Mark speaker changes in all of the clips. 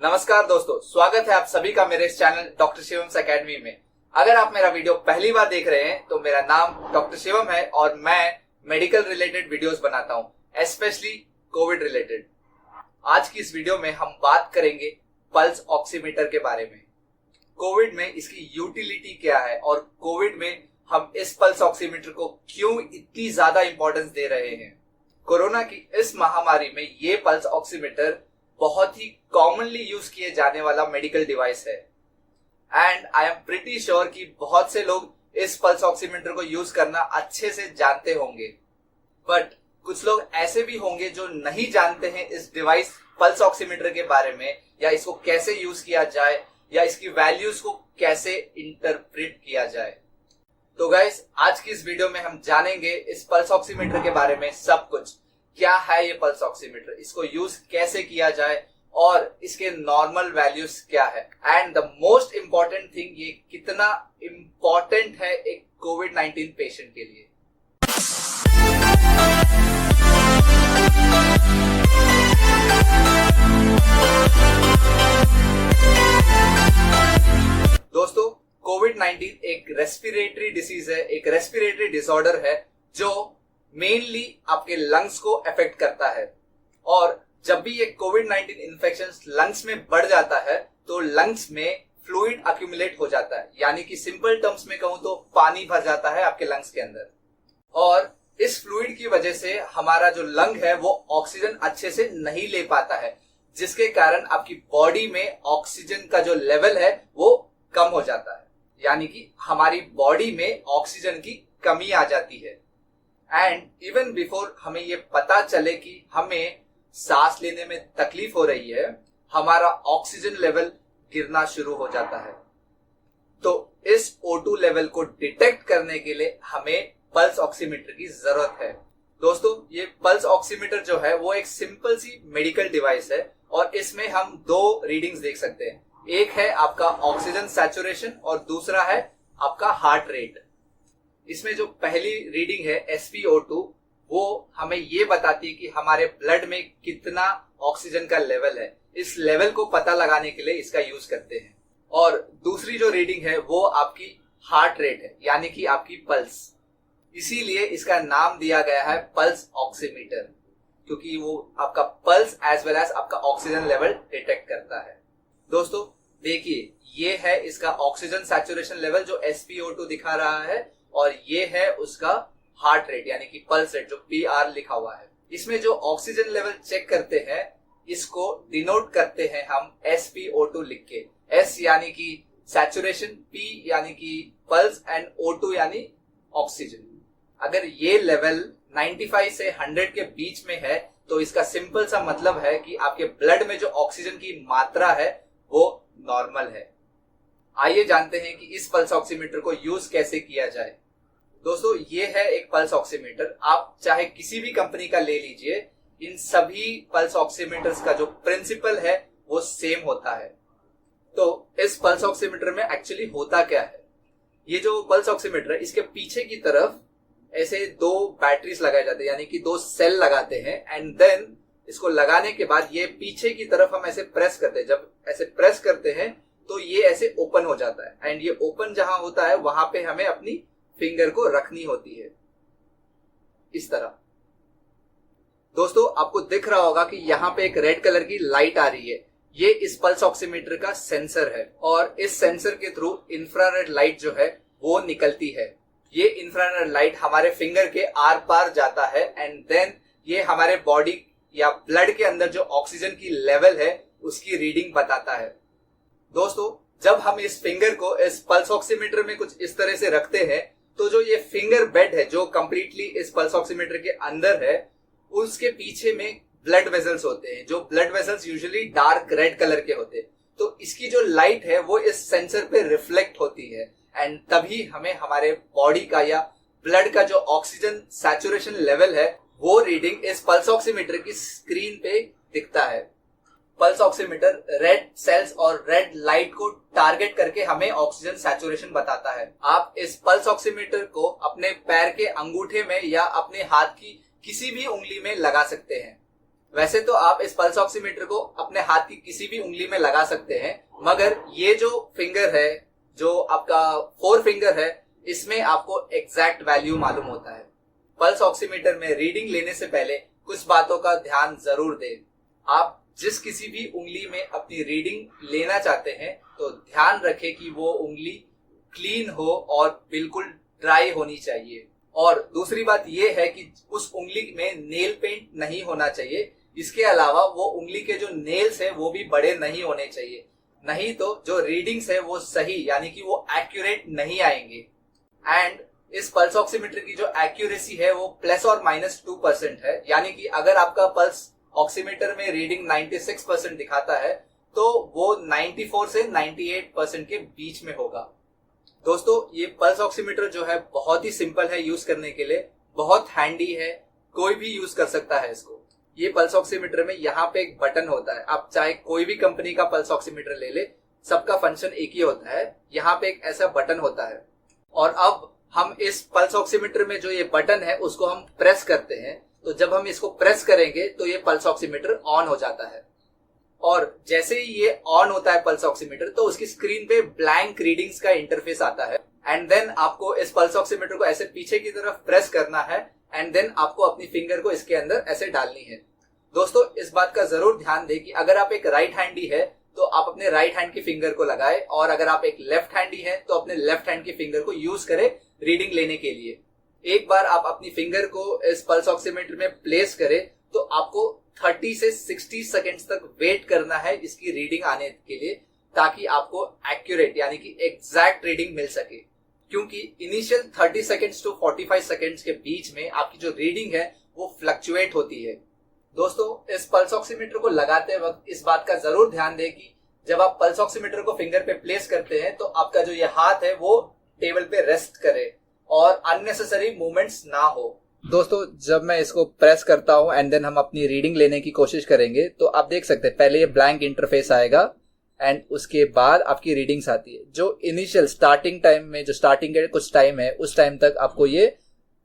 Speaker 1: नमस्कार दोस्तों, स्वागत है आप सभी का मेरे इस चैनल डॉक्टर शिवम एकेडमी में। अगर आप मेरा वीडियो पहली बार देख रहे हैं तो मेरा नाम डॉक्टर शिवम है और मैं मेडिकल रिलेटेड वीडियोस बनाता हूं, स्पेशली कोविड रिलेटेड। आज की इस वीडियो में हम बात करेंगे पल्स ऑक्सीमीटर के बारे में। कोविड में इसकी यूटिलिटी क्या है और कोविड में हम इस पल्स ऑक्सीमीटर को क्यों इतनी ज्यादा इंपॉर्टेंस दे रहे हैं। कोरोना की इस महामारी में ये पल्स ऑक्सीमीटर बहुत ही कॉमनली यूज किए जाने वाला मेडिकल डिवाइस है and I am pretty sure कि बहुत से लोग इस पल्स ऑक्सीमीटर को यूज करना अच्छे से जानते होंगे, बट कुछ लोग ऐसे भी होंगे जो नहीं जानते हैं इस डिवाइस पल्स ऑक्सीमीटर के बारे में, या इसको कैसे यूज किया जाए या इसकी वैल्यूज को कैसे इंटरप्रेट किया जाए। तो गाइस, आज की इस वीडियो में हम जानेंगे इस पल्स ऑक्सीमीटर के बारे में सब कुछ। क्या है ये पल्स ऑक्सीमीटर, इसको यूज कैसे किया जाए और इसके नॉर्मल वैल्यूज क्या है, and the most important thing, ये कितना इंपॉर्टेंट है एक कोविड-19 पेशेंट के लिए। दोस्तों, कोविड-19 एक रेस्पिरेटरी डिसीज है, एक रेस्पिरेटरी डिसऑर्डर है जो मेनली आपके लंग्स को अफेक्ट करता है। और जब भी ये कोविड-19 इन्फेक्शन लंग्स में बढ़ जाता है तो लंग्स में फ्लूइड अक्यूमुलेट हो जाता है, यानी कि सिंपल टर्म्स में कहूं तो पानी भर जाता है आपके लंग्स के अंदर। और इस फ्लूइड की वजह से हमारा जो लंग है वो ऑक्सीजन अच्छे से नहीं ले पाता है, जिसके कारण आपकी बॉडी में ऑक्सीजन का जो लेवल है वो कम हो जाता है, यानी कि हमारी बॉडी में ऑक्सीजन की कमी आ जाती है। एंड इवन बिफोर हमें ये पता चले कि हमें सांस लेने में तकलीफ हो रही है, हमारा ऑक्सीजन लेवल गिरना शुरू हो जाता है। तो इस O2 लेवल को डिटेक्ट करने के लिए हमें पल्स ऑक्सीमीटर की जरूरत है। दोस्तों, ये पल्स ऑक्सीमीटर जो है वो एक सिंपल सी मेडिकल डिवाइस है और इसमें हम दो रीडिंग्स देख सकते हैं। एक है आपका ऑक्सीजन सैचुरेशन और दूसरा है आपका हार्ट रेट। इसमें जो पहली रीडिंग है SpO2, वो हमें ये बताती है कि हमारे ब्लड में कितना ऑक्सीजन का लेवल है। इस लेवल को पता लगाने के लिए इसका यूज करते हैं। और दूसरी जो रीडिंग है वो आपकी हार्ट रेट है, यानी कि आपकी पल्स। इसीलिए इसका नाम दिया गया है पल्स ऑक्सीमीटर, क्योंकि वो आपका पल्स एज वेल एज आपका ऑक्सीजन लेवल डिटेक्ट करता है। दोस्तों देखिए, ये है इसका ऑक्सीजन सैचुरेशन लेवल जो SpO2 दिखा रहा है, और ये है उसका हार्ट रेट यानी कि पल्स रेट जो PR लिखा हुआ है। इसमें जो ऑक्सीजन लेवल चेक करते हैं इसको डिनोट करते हैं हम SpO2 लिख के। S यानी कि सैचुरेशन, P यानी कि पल्स एंड O2 यानी ऑक्सीजन। अगर ये लेवल 95 से 100 के बीच में है तो इसका सिंपल सा मतलब है कि आपके ब्लड में जो ऑक्सीजन की मात्रा है वो नॉर्मल है। आइए जानते हैं कि इस पल्स ऑक्सीमीटर को यूज कैसे किया जाए। दोस्तों, ये है एक पल्स ऑक्सीमीटर, आप चाहे किसी भी कंपनी का ले लीजिए, इन सभी पल्स ऑक्सीमीटर्स का जो प्रिंसिपल है वो सेम होता है। तो इस पल्स ऑक्सीमीटर में एक्चुअली होता क्या है, ये जो पल्स ऑक्सीमीटर है इसके पीछे की तरफ ऐसे दो बैटरीज लगाए जाते हैं, यानी कि दो सेल लगाते हैं, एंड देन इसको लगाने के बाद ये पीछे की तरफ हम ऐसे प्रेस करते हैं। जब ऐसे प्रेस करते हैं तो ये ऐसे ओपन हो जाता है, एंड ये ओपन जहां होता है वहां पे हमें अपनी फिंगर को रखनी होती है इस तरह। दोस्तों, आपको दिख रहा होगा कि यहाँ पे एक रेड कलर की लाइट आ रही है, ये इस पल्स ऑक्सीमीटर का सेंसर है, और इस सेंसर के थ्रू इंफ्रारेड लाइट जो है वो निकलती है। ये इंफ्रारेड लाइट हमारे फिंगर के आर पार जाता है, एंड देन ये हमारे बॉडी या ब्लड के अंदर जो ऑक्सीजन की लेवल है उसकी रीडिंग बताता है। दोस्तों, जब हम इस फिंगर को इस पल्स ऑक्सीमीटर में कुछ इस तरह से रखते हैं तो जो ये फिंगर बेड है जो कंप्लीटली इस पल्स ऑक्सीमीटर के अंदर है, उसके पीछे में ब्लड वेसल्स होते हैं, जो blood vessels usually dark red colour के होते हैं। तो इसकी जो लाइट है वो इस सेंसर पे रिफ्लेक्ट होती है, एंड तभी हमें हमारे बॉडी का या ब्लड का जो ऑक्सीजन सैचुरेशन लेवल है वो रीडिंग इस पल्स ऑक्सीमीटर की स्क्रीन पे दिखता है। पल्स ऑक्सीमीटर रेड सेल्स और रेड लाइट को टारगेट करके हमें ऑक्सीजन सैचुरेशन बताता है। आप इस पल्स ऑक्सीमीटर को अपने पैर के अंगूठे में या अपने हाथ की किसी भी उंगली में लगा सकते हैं। वैसे तो आप इस पल्स ऑक्सीमीटर को अपने हाथ की किसी भी उंगली में लगा सकते हैं, मगर ये जो फिंगर है, जो आपका 4 फिंगर है, इसमें आपको एग्जैक्ट वैल्यू मालूम होता है। पल्स ऑक्सीमीटर में रीडिंग लेने से पहले कुछ बातों का ध्यान जरूर दें। आप जिस किसी भी उंगली में अपनी रीडिंग लेना चाहते हैं तो ध्यान रखें कि वो उंगली क्लीन हो और बिल्कुल ड्राई होनी चाहिए। और दूसरी बात ये है कि उस उंगली में नेल पेंट नहीं होना चाहिए। इसके अलावा वो उंगली के जो नेल्स है वो भी बड़े नहीं होने चाहिए, नहीं तो जो रीडिंग्स है वो सही यानी कि वो एक्यूरेट नहीं आएंगे। एंड इस पल्स ऑक्सीमीटर की जो एक्यूरेसी है वो ±2% है, यानी कि अगर आपका पल्स ऑक्सीमीटर में रीडिंग 96% दिखाता है तो वो 94 से 98% के बीच में होगा। दोस्तों, ये पल्स ऑक्सीमीटर जो है बहुत ही सिंपल है यूज करने के लिए, बहुत हैंडी है, कोई भी यूज कर सकता है इसको। ये पल्स ऑक्सीमीटर में यहाँ पे एक बटन होता है, आप चाहे कोई भी कंपनी का पल्स ऑक्सीमीटर ले ले, सबका फंक्शन एक ही होता है। यहाँ पे एक ऐसा बटन होता है और अब हम इस पल्स ऑक्सीमीटर में जो ये बटन है उसको हम प्रेस करते हैं, तो जब हम इसको प्रेस करेंगे तो ये पल्स ऑक्सीमीटर ऑन हो जाता है। और जैसे ही ये ऑन होता है पल्स ऑक्सीमीटर तो उसकी स्क्रीन पे ब्लैंक रीडिंग्स का इंटरफेस आता है। एंड देन आपको इस पल्स ऑक्सीमीटर को ऐसे पीछे की तरफ प्रेस करना है एंड देन आपको अपनी फिंगर को इसके अंदर ऐसे डालनी है। दोस्तों, इस बात का जरूर ध्यान दें कि अगर आप एक राइट हैंडी है तो आप अपने राइट हैंड की फिंगर को लगाए, और अगर आप एक लेफ्ट हैंडी है तो अपने लेफ्ट हैंड की फिंगर को यूज करें रीडिंग लेने के लिए। एक बार आप अपनी फिंगर को इस पल्स ऑक्सीमीटर में प्लेस करें तो आपको 30 से 60 सेकेंड्स तक वेट करना है इसकी रीडिंग आने के लिए, ताकि आपको एक्यूरेट यानी कि एग्जैक्ट रीडिंग मिल सके। क्योंकि इनिशियल 30 सेकेंड्स टू 45 सेकेंड्स के बीच में आपकी जो रीडिंग है वो फ्लक्चुएट होती है। दोस्तों, इस पल्स ऑक्सीमीटर को लगाते वक्त इस बात का जरूर ध्यान दें कि जब आप पल्स ऑक्सीमीटर को फिंगर पे प्लेस करते हैं तो आपका जो ये हाथ है वो टेबल पे रेस्ट करे और अननेसेसरी मूवमेंट्स ना हो। दोस्तों, जब मैं इसको प्रेस करता हूं एंड देन हम अपनी रीडिंग लेने की कोशिश करेंगे तो आप देख सकते हैं पहले ये ब्लैंक इंटरफेस आएगा एंड उसके बाद आपकी रीडिंग्स आती है। जो इनिशियल स्टार्टिंग टाइम में जो स्टार्टिंग के कुछ टाइम है उस टाइम तक आपको ये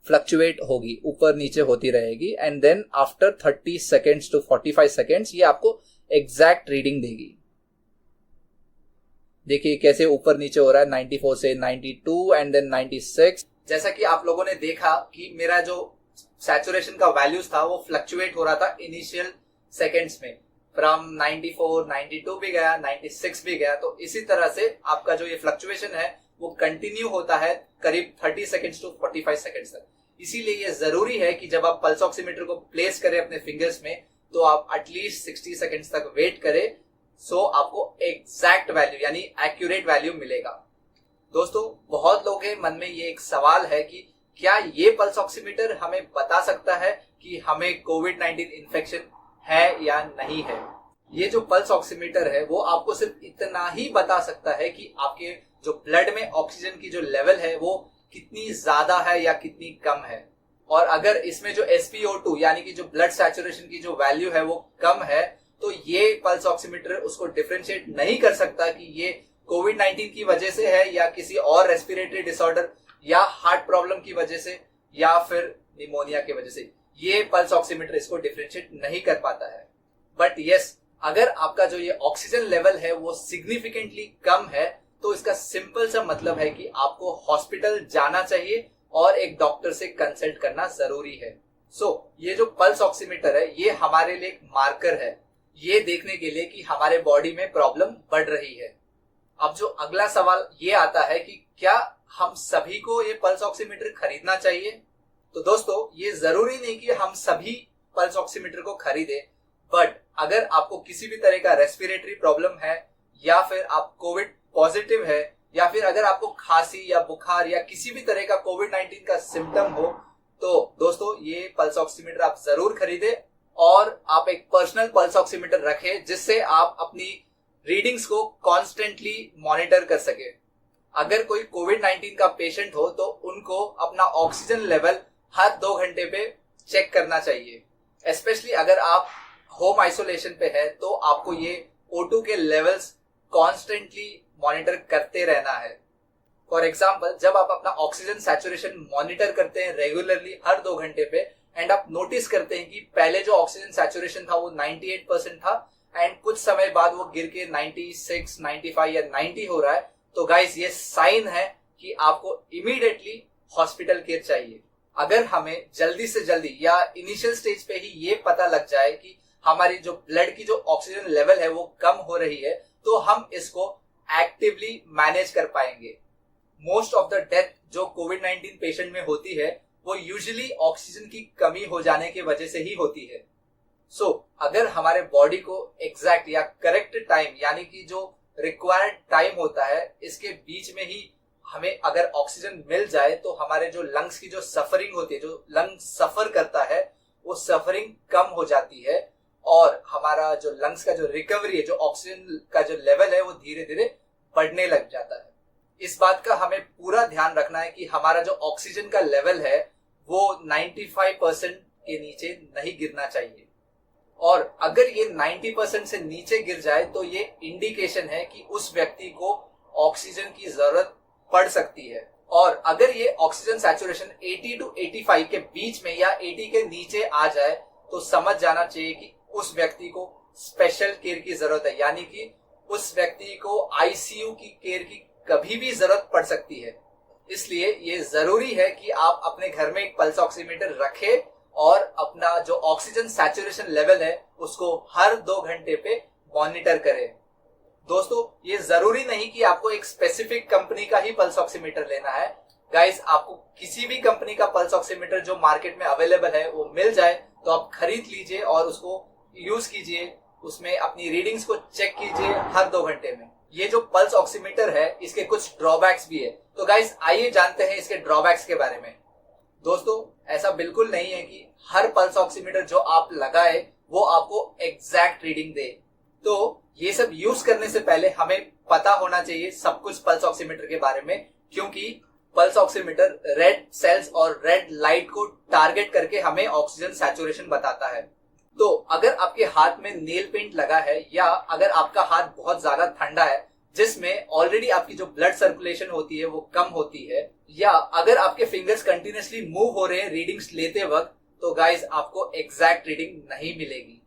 Speaker 1: फ्लक्चुएट होगी, ऊपर नीचे होती रहेगी and then after 30 seconds to 45 seconds ये आपको एग्जैक्ट रीडिंग देगी। देखिए कैसे ऊपर नीचे हो रहा है, 94 से 92 एंड देन 96। जैसा कि आप लोगों ने देखा कि मेरा जो सैचुरेशन का वैल्यूज था वो फ्लक्चुएट हो रहा था इनिशियल सेकेंड्स में, फ्रॉम 94, 92 भी गया, 96 भी गया। तो इसी तरह से आपका जो ये फ्लक्चुएशन है वो कंटिन्यू होता है करीब 30 सेकेंड्स टू 45 सेकेंड्स तक। इसीलिए ये जरूरी है कि जब आप पल्स ऑक्सीमीटर को प्लेस करें अपने फिंगर्स में तो आप एटलीस्ट 60 सेकेंड्स तक वेट करें, सो आपको एग्जैक्ट वैल्यू यानी एक्यूरेट वैल्यू मिलेगा। दोस्तों, बहुत लोगों के मन में ये एक सवाल है कि क्या ये पल्स ऑक्सीमीटर हमें बता सकता है कि हमें कोविड-19 इन्फेक्शन है या नहीं है। ये जो पल्स ऑक्सीमीटर है वो आपको सिर्फ इतना ही बता सकता है कि आपके जो ब्लड में ऑक्सीजन की जो लेवल है वो कितनी ज्यादा है या कितनी कम है। और अगर इसमें जो SpO2 यानी कि जो ब्लड सैचुरेशन की जो वैल्यू है वो कम है तो ये पल्स ऑक्सीमीटर उसको डिफरेंशिएट नहीं कर सकता कि ये कोविड-19 की वजह से है या किसी और रेस्पिरेटरी डिसऑर्डर या हार्ट प्रॉब्लम की वजह से या फिर निमोनिया की वजह से। ये पल्स ऑक्सीमीटर इसको डिफरेंशिएट नहीं कर पाता है। बट यस, अगर आपका जो ये ऑक्सीजन लेवल है वो सिग्निफिकेंटली कम है तो इसका सिंपल सा मतलब है कि आपको हॉस्पिटल जाना चाहिए और एक डॉक्टर से कंसल्ट करना जरूरी है। ये जो पल्स ऑक्सीमीटर है ये हमारे लिए एक मार्कर है, ये देखने के लिए कि हमारे बॉडी में प्रॉब्लम बढ़ रही है। अब जो अगला सवाल ये आता है कि क्या हम सभी को ये पल्स ऑक्सीमीटर खरीदना चाहिए। तो दोस्तों, ये जरूरी नहीं कि हम सभी पल्स ऑक्सीमीटर को खरीदें, बट अगर आपको किसी भी तरह का रेस्पिरेटरी प्रॉब्लम है या फिर आप कोविड पॉजिटिव है या फिर अगर आपको खांसी या बुखार या किसी भी तरह का कोविड-19 का सिम्टम हो तो दोस्तों ये पल्स ऑक्सीमीटर आप जरूर खरीदें और आप एक पर्सनल पल्स ऑक्सीमीटर रखें जिससे आप अपनी रीडिंग्स को कॉन्स्टेंटली मॉनिटर कर सके। अगर कोई कोविड-19 का पेशेंट हो तो उनको अपना ऑक्सीजन लेवल हर 2 घंटे पे चेक करना चाहिए। स्पेशली अगर आप होम आइसोलेशन पे है तो आपको ये O2 के लेवल्स कॉन्स्टेंटली मॉनिटर करते रहना है। फॉर एग्जाम्पल, जब आप अपना ऑक्सीजन सैचुरेशन मॉनिटर करते हैं रेगुलरली हर 2 घंटे पे एंड आप नोटिस करते हैं कि पहले जो ऑक्सीजन सैचुरेशन था वो 98% था एंड कुछ समय बाद वो गिर के 96, 95 या 90 हो रहा है, तो गाइस ये साइन है कि आपको इमीडिएटली हॉस्पिटल केयर चाहिए। अगर हमें जल्दी से जल्दी या इनिशियल स्टेज पे ही ये पता लग जाए कि हमारी जो ब्लड की जो ऑक्सीजन लेवल है वो कम हो रही है, तो हम इसको एक्टिवली मैनेज कर पाएंगे। मोस्ट ऑफ द डेथ जो कोविड-19 पेशेंट में होती है वो यूजुअली ऑक्सीजन की कमी हो जाने की वजह से ही होती है। सो अगर हमारे बॉडी को एग्जैक्ट या करेक्ट टाइम यानी कि जो रिक्वायर्ड टाइम होता है इसके बीच में ही हमें अगर ऑक्सीजन मिल जाए तो हमारे जो लंग्स की जो सफरिंग होती है, जो लंग सफर करता है, वो सफरिंग कम हो जाती है और हमारा जो लंग्स का जो रिकवरी है, जो ऑक्सीजन का जो लेवल है वो धीरे धीरे बढ़ने लग जाता है। इस बात का हमें पूरा ध्यान रखना है कि हमारा जो ऑक्सीजन का लेवल है वो 95% के नीचे नहीं गिरना चाहिए, और अगर ये 90% से नीचे गिर जाए तो ये इंडिकेशन है कि उस व्यक्ति को ऑक्सीजन की जरूरत पड़ सकती है। और अगर ये ऑक्सीजन सैचुरेशन 80 to 85 के बीच में या 80 के नीचे आ जाए तो समझ जाना चाहिए कि उस व्यक्ति को स्पेशल केयर की जरूरत है, यानी कि उस व्यक्ति को आईसीयू की केयर की कभी भी जरूरत पड़ सकती है। इसलिए ये जरूरी है कि आप अपने घर में एक पल्स ऑक्सीमीटर रखें और अपना जो ऑक्सीजन सैचुरेशन लेवल है उसको हर 2 घंटे पे मॉनिटर करें। दोस्तों, ये जरूरी नहीं कि आपको एक स्पेसिफिक कंपनी का ही पल्स ऑक्सीमीटर लेना है। गाइस, आपको किसी भी कंपनी का पल्स ऑक्सीमीटर जो मार्केट में अवेलेबल है वो मिल जाए तो आप खरीद लीजिए और उसको यूज कीजिए, उसमें अपनी रीडिंग्स को चेक कीजिए हर 2 घंटे में। ये जो पल्स ऑक्सीमीटर है इसके कुछ ड्रॉबैक्स भी है, तो गाइस आइए जानते हैं इसके ड्रॉबैक्स के बारे में। दोस्तों, ऐसा बिल्कुल नहीं है कि हर पल्स ऑक्सीमीटर जो आप लगाए वो आपको एग्जैक्ट रीडिंग दे। तो ये सब यूज करने से पहले हमें पता होना चाहिए सब कुछ पल्स ऑक्सीमीटर के बारे में, क्योंकि पल्स ऑक्सीमीटर रेड सेल्स और रेड लाइट को टारगेट करके हमें ऑक्सीजन सैचुरेशन बताता है। तो अगर आपके हाथ में नेल पेंट लगा है या अगर आपका हाथ बहुत ज्यादा ठंडा है जिसमें ऑलरेडी आपकी जो ब्लड सर्कुलेशन होती है वो कम होती है, या अगर आपके फिंगर्स कंटिन्यूअसली मूव हो रहे हैं रीडिंग्स लेते वक्त, तो गाइस आपको एग्जैक्ट रीडिंग नहीं मिलेगी।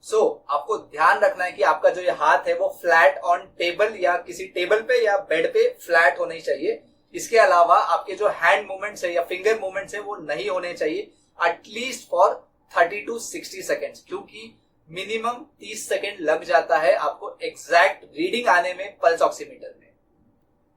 Speaker 1: आपको ध्यान रखना है कि आपका जो ये हाथ है वो फ्लैट ऑन टेबल या किसी टेबल पे या बेड पे फ्लैट होनी चाहिए। इसके अलावा आपके जो हैंड मूवमेंट्स है या फिंगर मूवमेंट्स है वो नहीं होने चाहिए एटलीस्ट फॉर 30 to 60 सेकेंड्स, क्योंकि मिनिमम 30 सेकेंड लग जाता है आपको एग्जैक्ट रीडिंग आने में पल्स ऑक्सीमीटर में।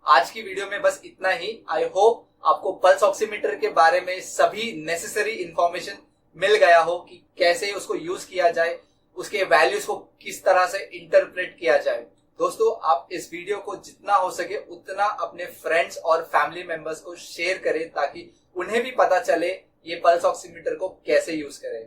Speaker 1: आज की वीडियो में बस इतना ही। आई होप आपको पल्स ऑक्सीमीटर के बारे में सभी नेसेसरी इंफॉर्मेशन मिल गया हो कि कैसे उसको यूज किया जाए, उसके वैल्यूज को किस तरह से इंटरप्रेट किया जाए। दोस्तों, आप इस वीडियो को जितना हो सके उतना अपने फ्रेंड्स और फैमिली मेंबर्स को शेयर करें ताकि उन्हें भी पता चले ये पल्स ऑक्सीमीटर को कैसे यूज करें।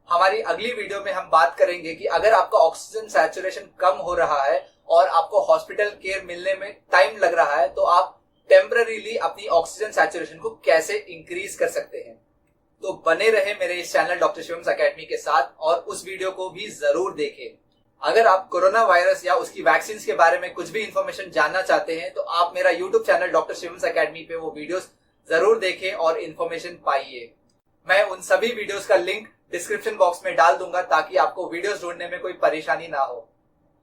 Speaker 1: हमारी अगली वीडियो में हम बात करेंगे कि अगर आपका ऑक्सीजन सैचुरेशन कम हो रहा है और आपको हॉस्पिटल केयर मिलने में टाइम लग रहा है तो आप टेम्पररीली अपनी ऑक्सीजन सैचुरेशन को कैसे इंक्रीज कर सकते हैं। तो बने रहे मेरे इस चैनल डॉक्टर शिवम्स एकेडमी के साथ और उस वीडियो को भी जरूर देखें। अगर आप कोरोना वायरस या उसकी वैक्सीन के बारे में कुछ भी इंफॉर्मेशन जानना चाहते हैं तो आप मेरा यूट्यूब चैनल डॉक्टर शिवम्स एकेडमी पे वो वीडियोस जरूर देखें और इन्फॉर्मेशन पाइए। मैं उन सभी वीडियोस का लिंक डिस्क्रिप्शन बॉक्स में डाल दूंगा ताकि आपको वीडियोस ढूंढने में कोई परेशानी ना हो।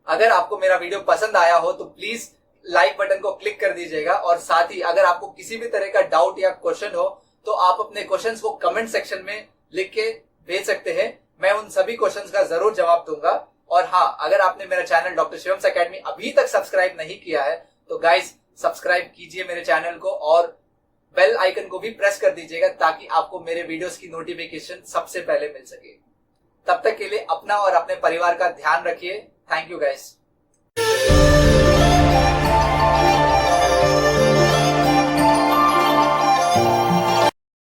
Speaker 1: अगर आपको मेरा वीडियो पसंद आया हो तो प्लीज लाइक बटन को क्लिक कर दीजिएगा, और साथ ही अगर आपको किसी भी तरह का डाउट या क्वेश्चन हो तो आप अपने क्वेश्चंस को कमेंट सेक्शन में लिख के भेज सकते हैं। मैं उन सभी क्वेश्चंस का जरूर जवाब दूंगा। और हाँ, अगर आपने मेरा चैनल डॉक्टर शिवम्स एकेडमी अभी तक सब्सक्राइब नहीं किया है तो गाइस सब्सक्राइब कीजिए मेरे चैनल को और बेल आइकन को भी प्रेस कर दीजिएगा ताकि आपको मेरे वीडियोस की नोटिफिकेशन सबसे पहले मिल सके। तब तक के लिए अपना और अपने परिवार का ध्यान रखिए। Thank you guys.